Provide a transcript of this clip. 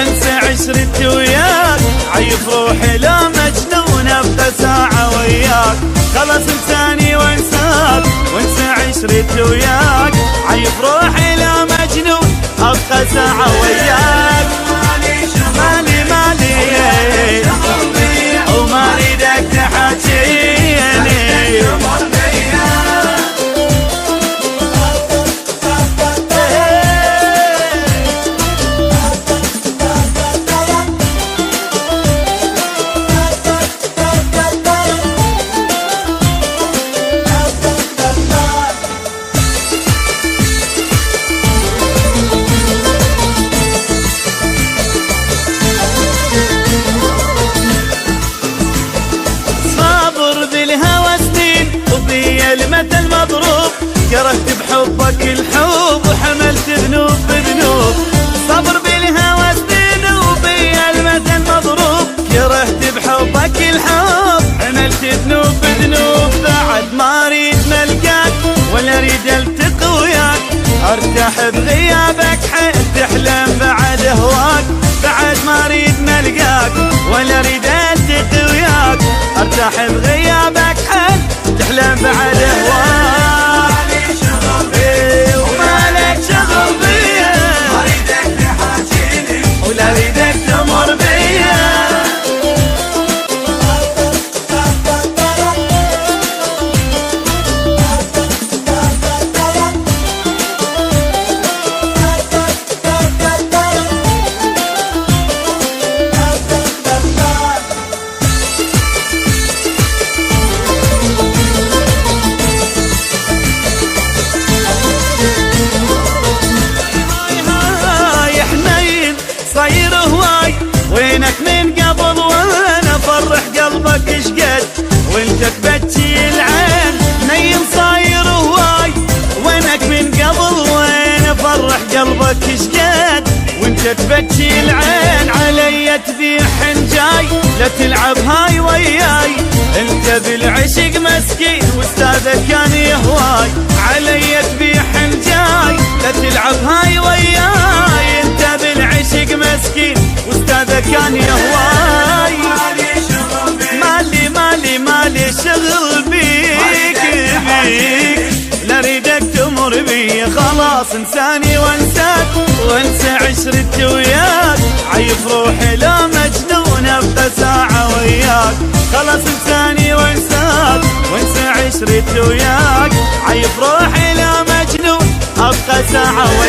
وانسى عشرتي وياك، عيف روحي لا مجنون ابقى ساعة وياك. خلاص انساني وانساك وانسى عشرتي وياك، عيف روحي لا مجنون ابقى ساعة وياك. مالي مالي وما اريدك تحاكيني. المثل مضروب، كرهت بحبك الحب وحملت ذنوب بذنوب. صبر بالهوى سنين وبيا المثل مضروب، كرهت بحبك الحب حملت ذنوب بذنوب. بعد ما اريد ملقاك ولا اريد التقي وياك، ارتاح بغيابك حيل تحلم بعد هواك. بعد ما اريد ملقاك ولا اريد التقي وياك، ارتاح بغيابك حيل تحلم بعد هواك. وما لك شغل بيا، ما اريدك تحاكيني ولا اريدك تمر بيا. صاير هواي وينك من قبل وانا فرح قلبك اشقد وانت تبكي العين. نيم صاير هواي وينك من قبل وانا فرح قلبك اشقد وانت تبكي العين. علي تبيح جاي لا تلعب هاي وياي، انت بالعشق مسكين واستاذك كان يهواي. علي تبيح جاي لا تلعب هاي وياي، انت بالعشق مسكين واستاذك كان يهواي. مالي مالي شغل بيك بيك، لا اريدك تمر بي. خلاص انساني وانساك وانسى عشرتي وياك، عيف روحي لا مجنون ابقى ساعة وياك. خلاص انساني وانساك وانسى عشرتي وياك، عيف روحي لا مجنون ابقى ساعة وياك.